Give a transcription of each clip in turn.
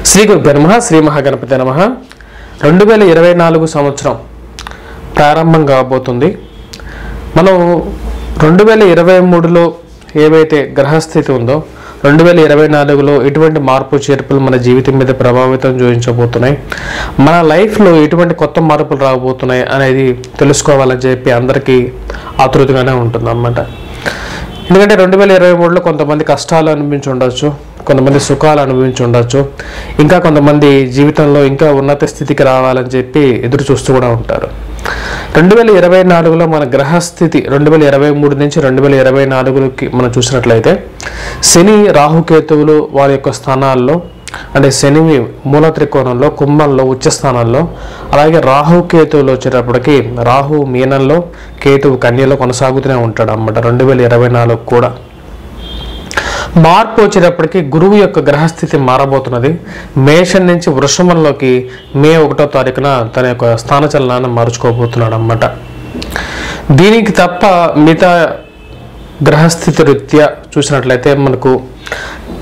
శ్రీ గురుభ్యో నమః. శ్రీ మహాగణపతి నమః. 2024 సంవత్సరం ప్రారంభం కాబోతుంది. మనం 2023లో ఏవైతే గ్రహస్థితి ఉందో 2024లో ఎటువంటి మార్పు చేర్పులు మన జీవితం మీద ప్రభావితం చూపించబోతున్నాయి, మన లైఫ్లో ఎటువంటి కొత్త మార్పులు రాబోతున్నాయి అనేది తెలుసుకోవాలని చెప్పి అందరికీ ఆతృతగానే ఉంటుంది అన్నమాట. ఎందుకంటే 2023లో కొంతమంది కష్టాలు అనిపించి ఉండొచ్చు, కొంతమంది సుఖాలు అనుభవించి ఉండొచ్చు, ఇంకా కొంతమంది జీవితంలో ఇంకా ఉన్నత స్థితికి రావాలని చెప్పి ఎదురు చూస్తూ కూడా ఉంటారు. 2024లో మన గ్రహస్థితి 2023 నుంచి 2024కి మనం చూసినట్లయితే శని రాహుకేతువులు వారి యొక్క స్థానాల్లో, అంటే శని మూల త్రికోణంలో, కుంభంలో, ఉచ్చ స్థానాల్లో, అలాగే రాహుకేతువులు వచ్చేటప్పటికి రాహు మీనంలో, కేతువు కన్యలో కొనసాగుతూనే ఉంటాడు అన్నమాట. 2024 కూడా మార్పు వచ్చేటప్పటికి గురువు యొక్క గ్రహస్థితి మారబోతున్నది. మేషం నుంచి వృషభంలోకి మే 1వ తారీఖున తన యొక్క స్థానచలనాన్ని మార్చుకోబోతున్నాడు అన్నమాట. దీనికి తప్ప మిగతా గ్రహస్థితి రీత్యా చూసినట్లయితే మనకు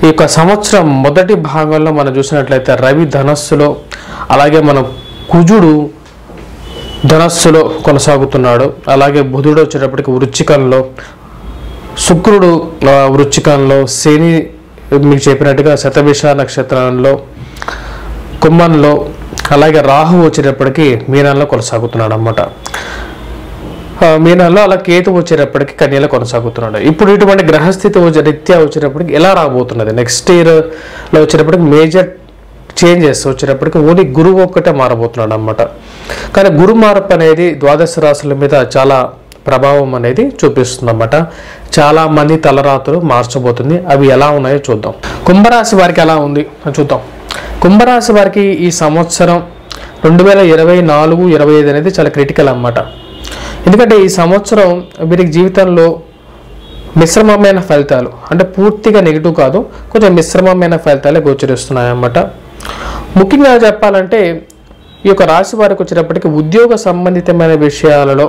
ఈ యొక్క సంవత్సరం మొదటి భాగంలో మనం చూసినట్లయితే రవి ధనస్సులో, అలాగే మన కుజుడు ధనస్సులో కొనసాగుతున్నాడు. అలాగే బుధుడు వచ్చేటప్పటికి వృశ్చికంలో, శుక్రుడు వృశ్చికంలో, శని మీకు చెప్పినట్టుగా శతభిష నక్షత్రంలో, కుంభంలో, అలాగే రాహు వచ్చేటప్పటికి మీనంలో కొనసాగుతున్నాడు అన్నమాట. మీనంలో, అలా కేతు వచ్చేటప్పటికి కన్యలో కొనసాగుతున్నాడు. ఇప్పుడు ఇటువంటి గ్రహస్థితి రీత్యా వచ్చేటప్పటికి ఎలా రాబోతున్నది, నెక్స్ట్ ఇయర్లో వచ్చేటప్పటికి మేజర్ చేంజెస్ వచ్చేటప్పటికి ఓన్లీ గురువు ఒక్కటే మారబోతున్నాడు అన్నమాట. కానీ గురు మార్పు అనేది ద్వాదశ రాశుల మీద చాలా ప్రభావం అనేది చూపిస్తుంది అన్నమాట. చాలా మంది తలరాతులు మార్చబోతుంది. అవి ఎలా ఉన్నాయో చూద్దాం. కుంభరాశి వారికి ఎలా ఉంది చూద్దాం. కుంభరాశి వారికి ఈ సంవత్సరం 2024-25 అనేది చాలా క్రిటికల్ అన్నమాట. ఎందుకంటే ఈ సంవత్సరం వీరికి జీవితంలో మిశ్రమమైన ఫలితాలు, అంటే పూర్తిగా నెగిటివ్ కాదు, కొంచెం మిశ్రమమైన ఫలితాలే గోచరిస్తున్నాయి అన్నమాట. ముఖ్యంగా చెప్పాలంటే ఈ యొక్క రాశి వారికి వచ్చేటప్పటికి ఉద్యోగ సంబంధితమైన విషయాలలో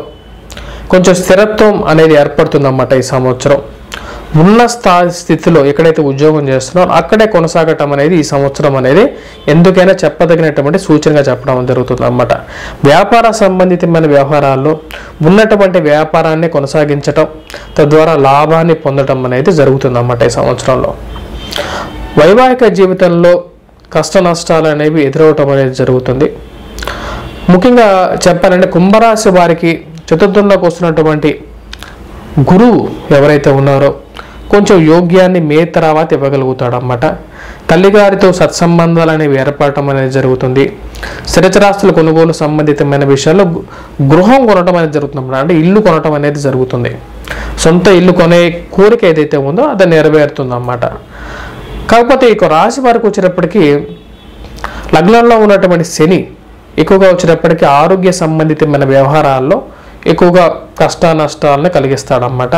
కొంచెం స్థిరత్వం అనేది ఏర్పడుతుందన్నమాట. ఈ సంవత్సరం ఉన్న స్థితిలో ఎక్కడైతే ఉద్యోగం చేస్తున్నారో అక్కడే కొనసాగటం అనేది ఈ సంవత్సరం అనేది ఎందుకైనా చెప్పదగినటువంటి సూచనగా చెప్పడం జరుగుతుంది అన్నమాట. వ్యాపార సంబంధితమైన వ్యవహారాల్లో ఉన్నటువంటి వ్యాపారాన్ని కొనసాగించటం, తద్వారా లాభాన్ని పొందడం అనేది జరుగుతుంది అన్నమాట ఈ సంవత్సరంలో. వైవాహిక జీవితంలో కష్ట నష్టాలు అనేవి ఎదురవటం అనేది జరుగుతుంది. ముఖ్యంగా చెప్పాలంటే కుంభరాశి వారికి చతుర్థంలోకి వస్తున్నటువంటి గురువు ఎవరైతే ఉన్నారో కొంచెం యోగ్యాన్ని మే తర్వాత ఇవ్వగలుగుతాడు అన్నమాట. తల్లిగారితో సత్సంబంధాలు అనేవి ఏర్పడటం అనేది జరుగుతుంది. స్థిరచరాస్తుల కొనుగోలు సంబంధితమైన విషయాల్లో గృహం కొనడం అనేది జరుగుతుంది అన్నమాట. అంటే ఇల్లు కొనటం అనేది జరుగుతుంది. సొంత ఇల్లు కొనే కోరిక ఏదైతే ఉందో అది నెరవేరుతుంది అన్నమాట. కాకపోతే ఈ రాశి వారికి వచ్చేటప్పటికి లగ్నంలో ఉన్నటువంటి శని ఎక్కువగా వచ్చేటప్పటికి ఆరోగ్య సంబంధితమైన వ్యవహారాల్లో ఎక్కువగా కష్ట నష్టాలను కలిగిస్తాడన్నమాట.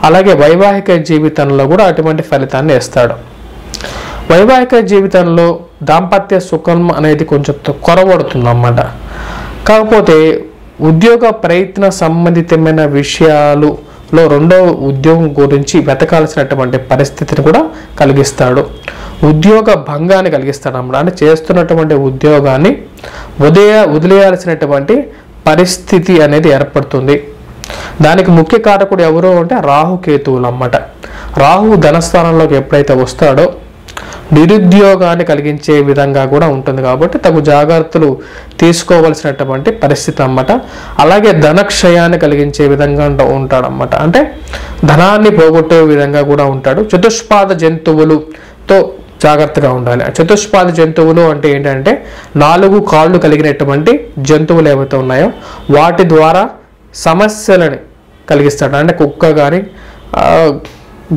అలాగే వైవాహిక జీవితంలో కూడా అటువంటి ఫలితాన్ని ఇస్తాడు. వైవాహిక జీవితంలో దాంపత్య సుఖం అనేది కొంచెం కొరవడుతుందన్నమాట. కాకపోతే ఉద్యోగ ప్రయత్న సంబంధితమైన విషయాలలో రెండవ ఉద్యోగం గురించి వెతకాల్సినటువంటి పరిస్థితిని కూడా కలిగిస్తాడు. ఉద్యోగ భంగాన్ని కలిగిస్తాడు అన్నమాట. అంటే చేస్తున్నటువంటి ఉద్యోగాన్ని వదిలేయాల్సినటువంటి పరిస్థితి అనేది ఏర్పడుతుంది. దానికి ముఖ్య కారకుడు ఎవరు అంటే రాహుకేతువులు అన్నమాట. రాహు ధనస్థానంలోకి ఎప్పుడైతే వస్తాడో నిరుద్యోగాన్ని కలిగించే విధంగా కూడా ఉంటుంది. కాబట్టి తగు జాగ్రత్తలు తీసుకోవలసినటువంటి పరిస్థితి అన్నమాట. అలాగే ధనక్షయాన్ని కలిగించే విధంగా ఉంటాడన్నమాట. అంటే ధనాన్ని పోగొట్టే విధంగా కూడా ఉంటాడు. చతుష్పాద జంతువులతో జాగ్రత్తగా ఉండాలి. చతుష్పాద జంతువులు అంటే ఏంటంటే 4 కాళ్ళు కలిగినటువంటి జంతువులు ఏవైతే ఉన్నాయో వాటి ద్వారా సమస్యలని కలిగిస్తాడు. అంటే కుక్క కానీ,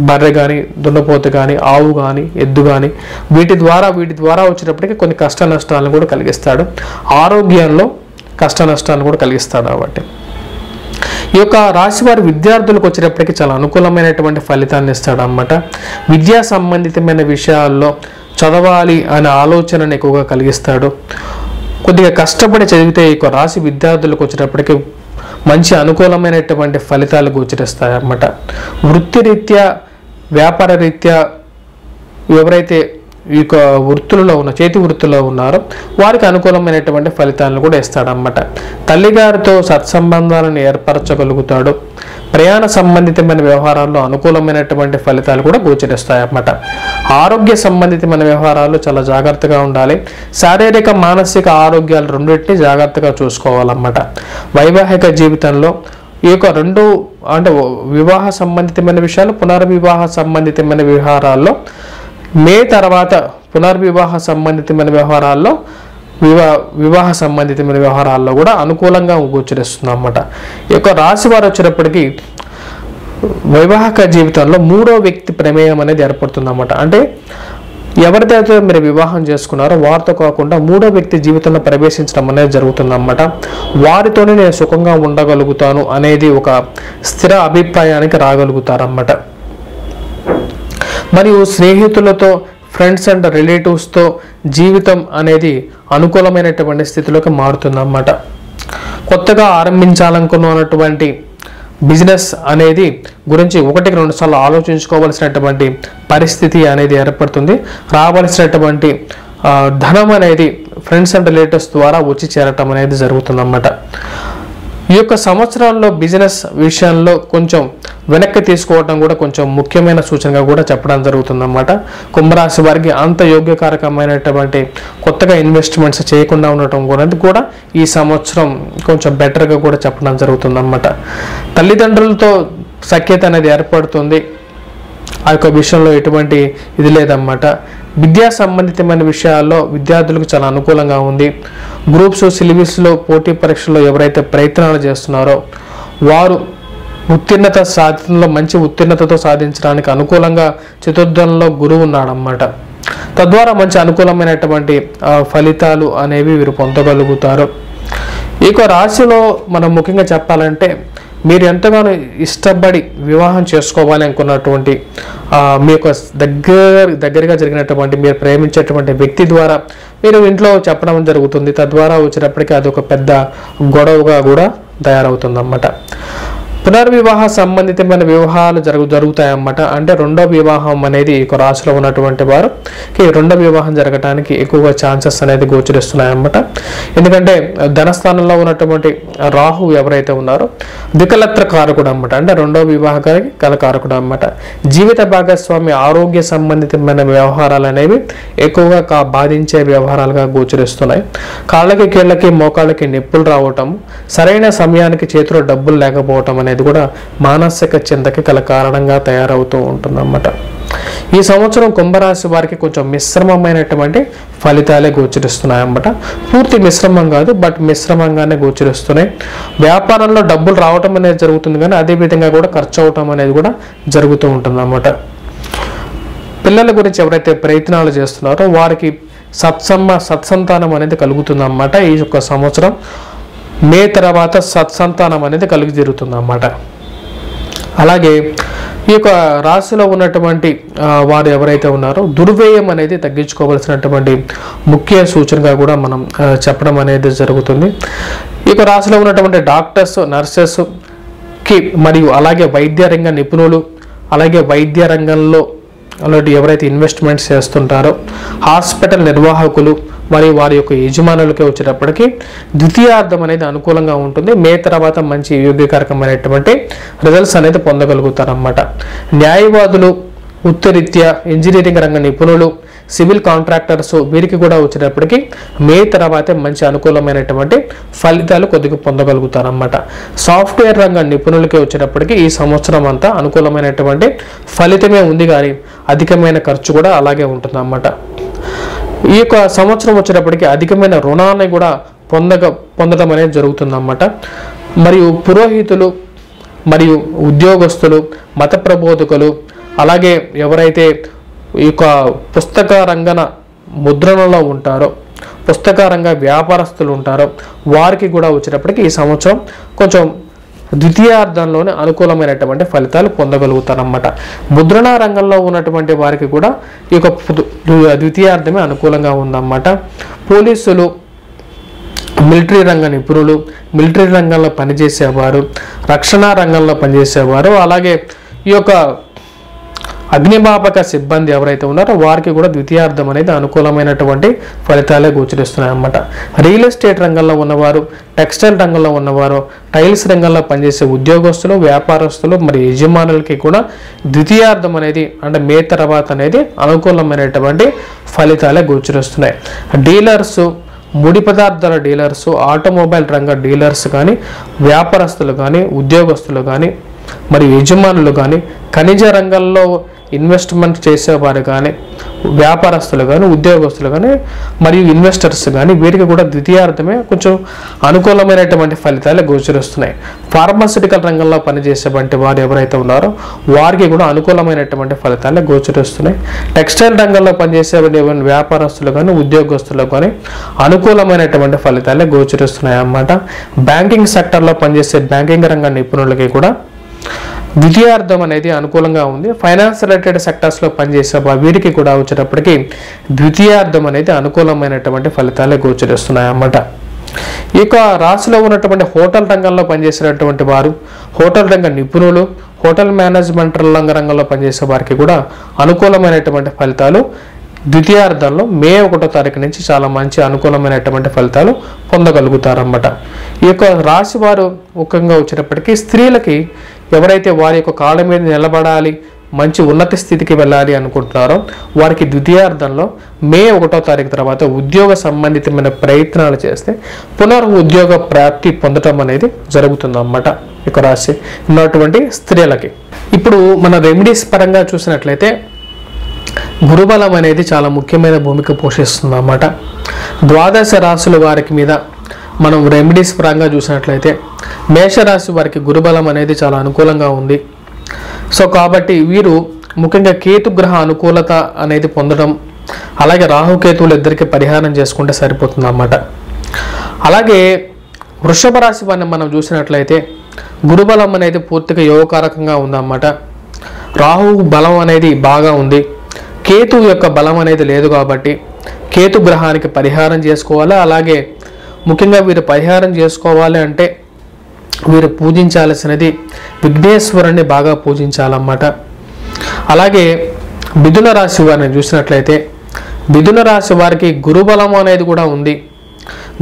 బర్రె కానీ, దున్నపోతు కానీ, ఆవు కానీ, ఎద్దు కానీ వీటి ద్వారా వచ్చేటప్పటికి కొన్ని కష్ట నష్టాలను కూడా కలిగిస్తాడు. ఆరోగ్యంలో కష్ట నష్టాలను కూడా కలిగిస్తాడు. కాబట్టి ఈ యొక్క రాశి వారి విద్యార్థులకు వచ్చేటప్పటికి చాలా అనుకూలమైనటువంటి ఫలితాన్ని ఇస్తాడు అన్నమాట. విద్యా సంబంధితమైన విషయాల్లో చదవాలి అనే ఆలోచనను ఎక్కువగా కలిగిస్తాడు. కొద్దిగా కష్టపడి చదివితే ఈ యొక్క రాశి విద్యార్థులకు వచ్చేటప్పటికి మంచి అనుకూలమైనటువంటి ఫలితాలు గోచరిస్తాయి అన్నమాట. వృత్తిరీత్యా, వ్యాపార రీత్యా ఎవరైతే ఈ యొక్క వృత్తులలో ఉన్న చేతి వృత్తుల్లో ఉన్నారో వారికి అనుకూలమైనటువంటి ఫలితాలను కూడా ఇస్తాడన్నమాట. తల్లిగారితో సత్సంబంధాలను ఏర్పరచగలుగుతాడు. ప్రయాణ సంబంధితమైన వ్యవహారాల్లో అనుకూలమైనటువంటి ఫలితాలు కూడా గోచరిస్తాయన్నమాట. ఆరోగ్య సంబంధితమైన వ్యవహారాల్లో చాలా జాగ్రత్తగా ఉండాలి. శారీరక మానసిక ఆరోగ్యాలు రెండింటినీ జాగ్రత్తగా చూసుకోవాలన్నమాట. వైవాహిక జీవితంలో ఈ యొక్క రెండు అంటే వివాహ సంబంధితమైన విషయాలు, పునర్వివాహ సంబంధితమైన వ్యవహారాల్లో మే తర్వాత పునర్వివాహ సంబంధితమైన వ్యవహారాల్లో వివాహ సంబంధితమైన వ్యవహారాల్లో కూడా అనుకూలంగా గోచరిస్తుంది అన్నమాట. ఈ యొక్క రాశి వారు వచ్చేటప్పటికి వైవాహిక జీవితంలో మూడో వ్యక్తి ప్రమేయం అనేది ఏర్పడుతుంది అన్నమాట. అంటే ఎవరితో మీరు వివాహం చేసుకున్నారో వారితో కాకుండా మూడో వ్యక్తి జీవితంలో ప్రవేశించడం అనేది జరుగుతుందన్నమాట. వారితోనే నేను సుఖంగా ఉండగలుగుతాను అనేది ఒక స్థిర అభిప్రాయానికి రాగలుగుతారన్నమాట. మరియు స్నేహితులతో, ఫ్రెండ్స్ అండ్ రిలేటివ్స్తో జీవితం అనేది అనుకూలమైనటువంటి స్థితిలోకి మారుతుందన్నమాట. కొత్తగా ఆరంభించాలనుకున్నటువంటి బిజినెస్ అనేది గురించి 1-2 సార్లు ఆలోచించుకోవాల్సినటువంటి పరిస్థితి అనేది ఏర్పడుతుంది. రావాల్సినటువంటి ధనం అనేది ఫ్రెండ్స్ అండ్ రిలేటివ్స్ ద్వారా వచ్చి చేరటం అనేది జరుగుతుందన్నమాట. ఈ యొక్క సంవత్సరాల్లో బిజినెస్ విషయంలో కొంచెం వెనక్కి తీసుకోవడం కూడా కొంచెం ముఖ్యమైన సూచనగా కూడా చెప్పడం జరుగుతుందన్నమాట. కుంభరాశి వారికి అంత యోగ్యకారకమైనటువంటి కొత్తగా ఇన్వెస్ట్మెంట్స్ చేయకుండా ఉండటం కూడా ఈ సంవత్సరం కొంచెం బెటర్గా కూడా చెప్పడం జరుగుతుందన్నమాట. తల్లిదండ్రులతో సఖ్యత అనేది ఏర్పడుతుంది. ఆ యొక్క విషయంలో ఎటువంటి ఇది లేదన్నమాట. విద్యా సంబంధితమైన విషయాల్లో విద్యార్థులకు చాలా అనుకూలంగా ఉంది. గ్రూప్స్, సిలబస్లో, పోటీ పరీక్షల్లో ఎవరైతే ప్రయత్నాలు చేస్తున్నారో వారు ఉత్తీర్ణత సాధనలో మంచి ఉత్తీర్ణతతో సాధించడానికి అనుకూలంగా చతుర్థంలో గురువు ఉన్నాడన్నమాట. తద్వారా మంచి అనుకూలమైనటువంటి ఫలితాలు అనేవి వీరు పొందగలుగుతారు. ఈ యొక్క రాశిలో మనం ముఖ్యంగా చెప్పాలంటే మీరు ఎంతగానో ఇష్టపడి వివాహం చేసుకోవాలి అనుకున్నటువంటి మీ యొక్క దగ్గరగా జరిగినటువంటి మీరు ప్రేమించేటువంటి వ్యక్తి ద్వారా మీరు ఇంట్లో చెప్పడం జరుగుతుంది. తద్వారా వచ్చినప్పటికీ అది ఒక పెద్ద గొడవగా కూడా తయారవుతుందన్నమాట. పునర్వివాహ సంబంధితమైన వివాహాలు జరుగుతాయన్నమాట. అంటే రెండో వివాహం అనేది ఒక రాశిలో ఉన్నటువంటి వారికి రెండో వివాహం జరగడానికి ఎక్కువగా ఛాన్సెస్ అనేది గోచరిస్తున్నాయన్నమాట. ఎందుకంటే ధనస్థానంలో ఉన్నటువంటి రాహు ఎవరైతే ఉన్నారో ద్వికలత్ర కారకుడు అన్నమాట. అంటే రెండో వివాహానికి కలకారకుడు అన్నమాట. జీవిత భాగస్వామి ఆరోగ్య సంబంధితమైన వ్యవహారాలు అనేవి ఎక్కువగా బాధించే వ్యవహారాలుగా గోచరిస్తున్నాయి. కాళ్ళకి, కీళ్ళకి, మోకాళ్ళకి నొప్పులు రావటం, సరైన సమయానికి చేతిలో డబ్బులు లేకపోవటం అనేది కూడా మానసిక చింతకి గల కారణంగా తయారవుతూ ఉంటుందన్నమాట. ఈ సంవత్సరం కుంభరాశి వారికి కొంచెం మిశ్రమమైనటువంటి ఫలితాలే గోచరిస్తున్నాయన్నమాట. పూర్తి మిశ్రమం కాదు, బట్ మిశ్రమంగానే గోచరిస్తున్నాయి. వ్యాపారంలో డబ్బులు రావటం అనేది జరుగుతుంది, కానీ అదేవిధంగా కూడా ఖర్చు అవటం అనేది కూడా జరుగుతూ ఉంటుందన్నమాట. పిల్లల గురించి ఎవరైతే ప్రయత్నాలు చేస్తున్నారో వారికి సత్సంతానం అనేది కలుగుతుందన్నమాట. ఈ యొక్క సంవత్సరం మే తర్వాత సత్సంతానం అనేది కలిగి జరుగుతుందన్నమాట. అలాగే ఈ యొక్క రాశిలో ఉన్నటువంటి వారు ఎవరైతే ఉన్నారో దుర్వ్యయం అనేది తగ్గించుకోవాల్సినటువంటి ముఖ్య సూచనగా కూడా మనం చెప్పడం అనేది జరుగుతుంది. ఈ యొక్క రాశిలో ఉన్నటువంటి డాక్టర్స్, నర్సెస్కి మరియు అలాగే వైద్య రంగ నిపుణులు, అలాగే వైద్య రంగంలో అలాంటి ఎవరైతే ఇన్వెస్ట్మెంట్స్ చేస్తుంటారో హాస్పిటల్ నిర్వాహకులు మరియు వారి యొక్క యజమానులకి వచ్చేటప్పటికి ద్వితీయార్థం అనేది అనుకూలంగా ఉంటుంది. మే తర్వాత మంచి యోగ్యకారకమైనటువంటి రిజల్ట్స్ అనేది పొందగలుగుతారన్నమాట. న్యాయవాదులు, వృత్తిరీత్యా ఇంజనీరింగ్ రంగ నిపుణులు, సివిల్ కాంట్రాక్టర్స్ వీరికి కూడా వచ్చేటప్పటికి మే తర్వాతే మంచి అనుకూలమైనటువంటి ఫలితాలు కొద్దిగా పొందగలుగుతారన్నమాట. సాఫ్ట్వేర్ రంగ నిపుణులకి వచ్చేటప్పటికి ఈ సంవత్సరం అంతా అనుకూలమైనటువంటి ఫలితమే ఉంది, కానీ అధికమైన ఖర్చు కూడా అలాగే ఉంటుందన్నమాట. ఈ యొక్క సంవత్సరం వచ్చేటప్పటికి అధికమైన రుణాన్ని కూడా పొందడం అనేది జరుగుతుందన్నమాట. మరియు పురోహితులు మరియు ఉద్యోగస్తులు, మత ప్రబోధకులు, అలాగే ఎవరైతే ఈ యొక్క పుస్తక రంగన ముద్రణలో ఉంటారో, పుస్తక రంగ వ్యాపారస్తులు ఉంటారో వారికి కూడా వచ్చేటప్పటికి ఈ సంవత్సరం కొంచెం ద్వితీయార్థంలోనే అనుకూలమైనటువంటి ఫలితాలు పొందగలుగుతారన్నమాట. ముద్రణ రంగంలో ఉన్నటువంటి వారికి కూడా ఈ యొక్క ద్వితీయార్థమే అనుకూలంగా ఉందన్నమాట. పోలీసులు, మిలిటరీ రంగ నిపుణులు, మిలిటరీ రంగంలో పనిచేసేవారు, రక్షణ రంగంలో పనిచేసేవారు, అలాగే ఈ యొక్క అగ్నిమాపక సిబ్బంది ఎవరైతే ఉన్నారో వారికి కూడా ద్వితీయార్థం అనేది అనుకూలమైనటువంటి ఫలితాలే గోచరిస్తున్నాయి అన్నమాట. రియల్ ఎస్టేట్ రంగంలో ఉన్నవారు, టెక్స్టైల్ రంగంలో ఉన్నవారు, టైల్స్ రంగంలో పనిచేసే ఉద్యోగస్తులు, వ్యాపారస్తులు మరి యజమానులకి కూడా ద్వితీయార్థం అనేది అంటే మే తర్వాత అనేది అనుకూలమైనటువంటి ఫలితాలే గోచరిస్తున్నాయి. డీలర్స్, ముడి పదార్థాల డీలర్స్, ఆటోమొబైల్ రంగ డీలర్స్ కానీ, వ్యాపారస్తులు కానీ, ఉద్యోగస్తులు కానీ మరియు యజమానులు కానీ, ఖనిజ రంగంలో ఇన్వెస్ట్మెంట్ చేసేవారు కానీ, వ్యాపారస్తులు కానీ, ఉద్యోగస్తులు కానీ మరియు ఇన్వెస్టర్స్ కానీ వీరికి కూడా ద్వితీయార్థమే కొంచెం అనుకూలమైనటువంటి ఫలితాలు గోచరిస్తున్నాయి. ఫార్మాస్యూటికల్ రంగంలో పనిచేసేటువంటి వారు ఎవరైతే ఉన్నారో వారికి కూడా అనుకూలమైనటువంటి ఫలితాలు గోచరిస్తున్నాయి. టెక్స్టైల్ రంగంలో పనిచేసే వ్యాపారస్తులు కానీ, ఉద్యోగస్తులు కానీ అనుకూలమైనటువంటి ఫలితాలే గోచరిస్తున్నాయి అన్నమాట. బ్యాంకింగ్ సెక్టర్లో పనిచేసే బ్యాంకింగ్ రంగ నిపుణులకి కూడా ద్వితీయార్థం అనేది అనుకూలంగా ఉంది. ఫైనాన్స్ రిలేటెడ్ సెక్టర్స్లో పనిచేసే వీరికి కూడా వచ్చేటప్పటికి ద్వితీయార్థం అనేది అనుకూలమైనటువంటి ఫలితాలే గోచరిస్తున్నాయి అన్నమాట. ఈ యొక్క రాశిలో ఉన్నటువంటి హోటల్ రంగంలో పనిచేసేటటువంటి వారు, హోటల్ రంగ నిపుణులు, హోటల్ మేనేజ్మెంట్ రంగంలో పనిచేసే వారికి కూడా అనుకూలమైనటువంటి ఫలితాలు ద్వితీయార్థంలో మే 1వ తారీఖు నుంచి చాలా మంచి అనుకూలమైనటువంటి ఫలితాలు పొందగలుగుతారన్నమాట. ఈ యొక్క రాశి వారు ముఖ్యంగా వచ్చేటప్పటికీ స్త్రీలకి ఎవరైతే వారి యొక్క కాళ్ళ మీద నిలబడాలి, మంచి ఉన్నత స్థితికి వెళ్ళాలి అనుకుంటున్నారో వారికి ద్వితీయార్థంలో మే 1వ తారీఖు తర్వాత ఉద్యోగ సంబంధితమైన ప్రయత్నాలు చేస్తే ఉద్యోగ ప్రాప్తి పొందడం అనేది జరుగుతుందన్నమాట ఈ యొక్క రాశి ఉన్నటువంటి స్త్రీలకి. ఇప్పుడు మన రెమెడీస్ పరంగా చూసినట్లయితే గురుబలం అనేది చాలా ముఖ్యమైన భూమిక పోషిస్తుంది అన్నమాట. ద్వాదశ రాశుల వారికి మీద మనం రెమెడీస్ పరంగా చూసినట్లయితే మేషరాశి వారికి గురుబలం అనేది చాలా అనుకూలంగా ఉంది. సో కాబట్టి వీరు ముఖ్యంగా కేతుగ్రహ అనుకూలత అనేది పొందడం, అలాగే రాహుకేతువులు ఇద్దరికి పరిహారం చేసుకుంటే సరిపోతుంది అన్నమాట. అలాగే వృషభ రాశి వారిని మనం చూసినట్లయితే గురుబలం అనేది పూర్తిగా యోగకారకంగా ఉందన్నమాట. రాహు బలం అనేది బాగా ఉంది, కేతు యొక్క బలం అనేది లేదు కాబట్టి కేతు గ్రహానికి పరిహారం చేసుకోవాలి. అలాగే ముఖ్యంగా వీరు పరిహారం చేసుకోవాలి అంటే వీరు పూజించాల్సినది విఘ్నేశ్వరుణ్ణి బాగా పూజించాలన్నమాట. అలాగే మిథున రాశి వారిని చూసినట్లయితే మిథున రాశి వారికి గురుబలం అనేది కూడా ఉంది.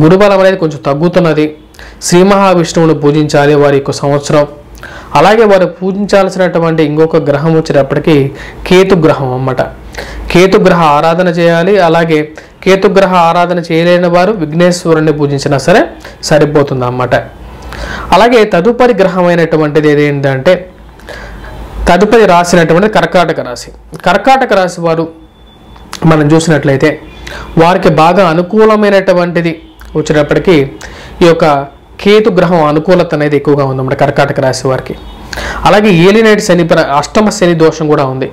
గురుబలం అనేది కొంచెం తగ్గుతున్నది. శ్రీ మహావిష్ణువుని పూజించాలి వారి యొక్క సంవత్సరం. అలాగే వారు పూజించాల్సినటువంటి ఇంకొక గ్రహం వచ్చేటప్పటికి కేతు గ్రహం అన్నమాట. కేతుగ్రహ ఆరాధన చేయాలి. అలాగే కేతుగ్రహ ఆరాధన చేయలేని వారు విఘ్నేశ్వరుణ్ణి పూజించినా సరే సరిపోతుంది అన్నమాట. అలాగే తదుపరి గ్రహం అయినటువంటిది ఏదేంటంటే తదుపరి రాసినటువంటి కర్కాటక రాశి. కర్కాటక రాశి వారు మనం చూసినట్లయితే వారికి బాగా అనుకూలమైనటువంటిది వచ్చేటప్పటికి ఈ యొక్క కేతు గ్రహం అనుకూలత అనేది ఎక్కువగా ఉందన్నమాట కర్కాటక రాశి వారికి. అలాగే ఏలినైట్ శని అష్టమ శని దోషం కూడా ఉంది.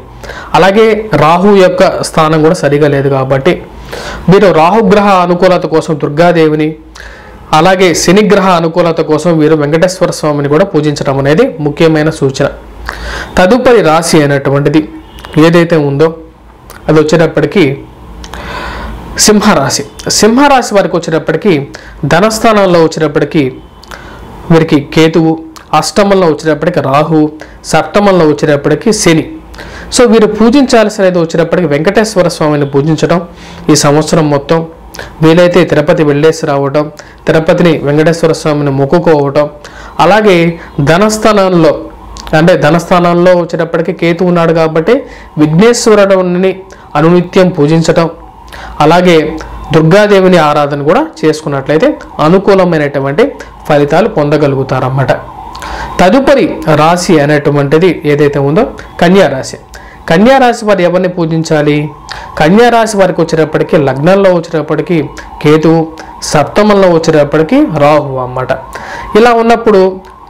అలాగే రాహు యొక్క స్థానం కూడా సరిగా లేదు కాబట్టి మీరు రాహుగ్రహ అనుకూలత కోసం దుర్గాదేవిని, అలాగే శనిగ్రహ అనుకూలత కోసం వీరు వెంకటేశ్వర స్వామిని కూడా పూజించడం అనేది ముఖ్యమైన సూచన. తదుపరి రాశి అయినటువంటిది ఏదైతే ఉందో అది వచ్చేటప్పటికి సింహరాశి. సింహరాశి వారికి వచ్చేటప్పటికి ధనస్థానంలో వచ్చేటప్పటికి వీరికి కేతువు, అష్టమంలో వచ్చేటప్పటికి రాహు, సప్తమంలో వచ్చేటప్పటికి శని. సో వీరు పూజించాల్సినది వచ్చేటప్పటికి వెంకటేశ్వర స్వామిని పూజించడం ఈ సంవత్సరం మొత్తం. వీలైతే తిరుపతి వెళ్ళేసి రావటం, తిరుపతిని వెంకటేశ్వర స్వామిని మొక్కుకోవటం. అలాగే ధనస్థానంలో వచ్చేటప్పటికి కేతు ఉన్నాడు కాబట్టి విఘ్నేశ్వరుడిని అనునిత్యం పూజించటం, అలాగే దుర్గాదేవిని ఆరాధన కూడా చేసుకున్నట్లయితే అనుకూలమైనటువంటి ఫలితాలు పొందగలుగుతారన్నమాట. తదుపరి రాశి అనేటువంటిది ఏదైతే ఉందో కన్యారాశి. కన్యారాశి వారు ఎవరిని పూజించాలి? కన్యారాశి వారికి వచ్చేటప్పటికి లగ్నంలో వచ్చేటప్పటికి కేతువు, సప్తమంలో వచ్చేటప్పటికి రాహు అన్నమాట. ఇలా ఉన్నప్పుడు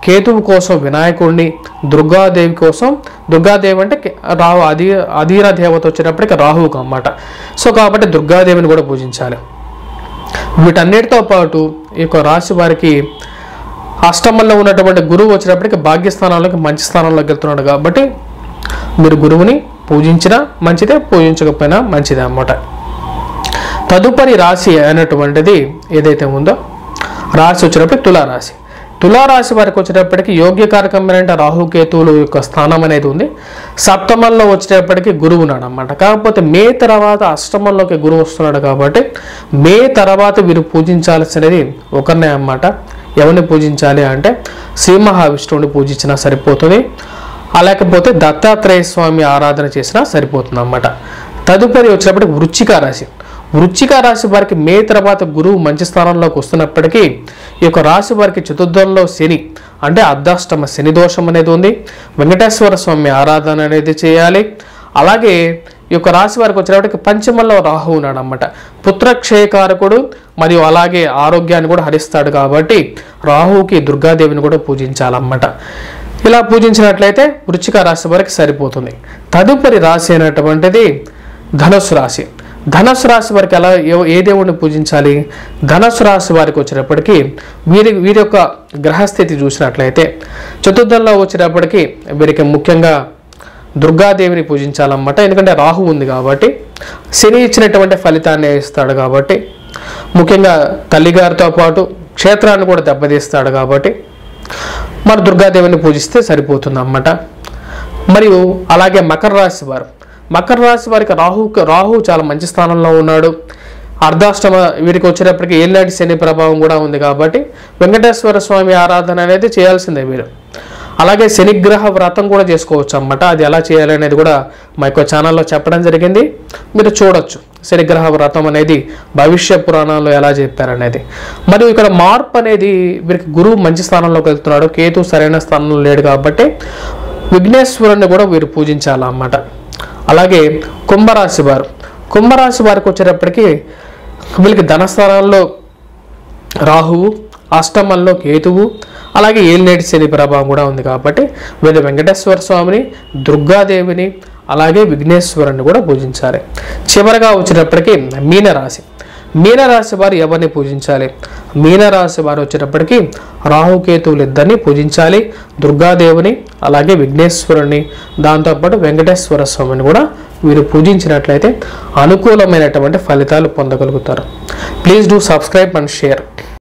కేతువు కోసం వినాయకుడిని, దుర్గాదేవి కోసం, దుర్గాదేవి అంటే రాహు అధీన దేవత వచ్చేటప్పటికి రాహువుకు అన్నమాట. సో కాబట్టి దుర్గాదేవిని కూడా పూజించాలి. వీటన్నిటితో పాటు ఈ యొక్క రాశి వారికి అష్టమంలో ఉన్నటువంటి గురువు వచ్చేటప్పటికి భాగ్యస్థానంలోకి మంచి స్థానంలోకి వెళ్తున్నాడు కాబట్టి మీరు గురువుని పూజించినా మంచిదే, పూజించకపోయినా మంచిదే అన్నమాట. తదుపరి రాశి అయినటువంటిది ఏదైతే ఉందో రాశి వచ్చినప్పుడు తులారాశి. తులారాశి వారికి వచ్చేటప్పటికి యోగ్యకారకమైన రాహుకేతువులు యొక్క స్థానం అనేది ఉంది. సప్తమంలో వచ్చేటప్పటికి గురువు ఉన్నాడు అన్నమాట. కాకపోతే మే తర్వాత అష్టమంలోకి గురువు వస్తున్నాడు కాబట్టి మే తర్వాత వీరు పూజించాల్సినది ఒకరినే అన్నమాట. ఎవరిని పూజించాలి అంటే శ్రీ మహావిష్ణువుని పూజించినా సరిపోతుంది, లేకపోతే దత్తాత్రేయ స్వామి ఆరాధన చేసినా సరిపోతుంది అన్నమాట. తదుపరి వచ్చేటప్పటికి వృశ్చిక రాశి. వృశ్చిక రాశి వారికి మే తర్వాత గురువు మంచి స్థానంలోకి వస్తున్నప్పటికీ ఈ యొక్క రాశి వారికి చతుర్థంలో శని అంటే అర్ధాష్టమ శని దోషం అనేది ఉంది. వెంకటేశ్వర స్వామి ఆరాధన అనేది చేయాలి. అలాగే ఈ యొక్క రాశి వారికి వచ్చేటప్పటికి పంచమంలో రాహు ఉన్నాడు అన్నమాట. పుత్రక్షయకారకుడు మరియు అలాగే ఆరోగ్యాన్ని కూడా హరిస్తాడు కాబట్టి రాహుకి దుర్గాదేవిని కూడా పూజించాలన్నమాట. ఇలా పూజించినట్లయితే వృశ్చిక రాశి వారికి సరిపోతుంది. తదుపరి రాశి అయినటువంటిది ధనుస్సు రాశి. ధనుస్సు రాశి వారికి ఎలా ఏ దేవుడిని పూజించాలి? ధనుస్సు రాశి వారికి వచ్చేటప్పటికి వీరి యొక్క గ్రహస్థితి చూసినట్లయితే చతుర్థంలో వచ్చేటప్పటికి వీరికి ముఖ్యంగా దుర్గాదేవిని పూజించాలన్నమాట. ఎందుకంటే రాహు ఉంది కాబట్టి శని ఇచ్చినటువంటి ఫలితాన్ని ఇస్తాడు కాబట్టి, ముఖ్యంగా తల్లిగారితో పాటు క్షేత్రాన్ని కూడా దెబ్బతీస్తాడు కాబట్టి మరి దుర్గాదేవిని పూజిస్తే సరిపోతుంది అన్నమాట. మరియు అలాగే మకర రాశి వారు. మకర రాశి వారికి రాహు చాలా మంచి స్థానంలో ఉన్నాడు. అర్ధాష్టమ వీరికి వచ్చేటప్పటికి ఏళ్ళనాటి శని ప్రభావం కూడా ఉంది కాబట్టి వెంకటేశ్వర స్వామి ఆరాధన అనేది చేయాల్సిందే వీరు. అలాగే శనిగ్రహ వ్రతం కూడా చేసుకోవచ్చు అన్నమాట. అది ఎలా చేయాలి అనేది కూడా మా యొక్క ఛానల్లో చెప్పడం జరిగింది, మీరు చూడొచ్చు. శనిగ్రహ వ్రతం అనేది భవిష్య పురాణాల్లో ఎలా చెప్పారనేది. మరియు ఇక్కడ మార్పు అనేది వీరికి గురువు మంచి స్థానంలోకి వెళ్తున్నాడు, కేతు సరైన స్థానంలో లేడు కాబట్టి విఘ్నేశ్వరుని కూడా వీరు పూజించాలన్నమాట. అలాగే కుంభరాశి వారు. కుంభరాశి వారికి వచ్చేటప్పటికి వీళ్ళకి ధనస్థానాల్లో రాహువు, అష్టమంలో కేతువు, అలాగే ఏలినేటి శని ప్రభావం కూడా ఉంది కాబట్టి వీళ్ళు వెంకటేశ్వర స్వామిని, దుర్గాదేవిని, అలాగే విఘ్నేశ్వరుని కూడా పూజించాలి. చివరగా వచ్చేటప్పటికి మీనరాశి. మీనరాశి వారు ఎవరిని పూజించాలి? మీనరాశి వారు వచ్చేటప్పటికి రాహుకేతువులు ఇద్దరిని పూజించాలి, దుర్గాదేవిని అలాగే విఘ్నేశ్వరుని, దాంతోపాటు వెంకటేశ్వర స్వామిని కూడా వీరు పూజించినట్లయితే అనుకూలమైనటువంటి ఫలితాలు పొందగలుగుతారు. Please do subscribe and share.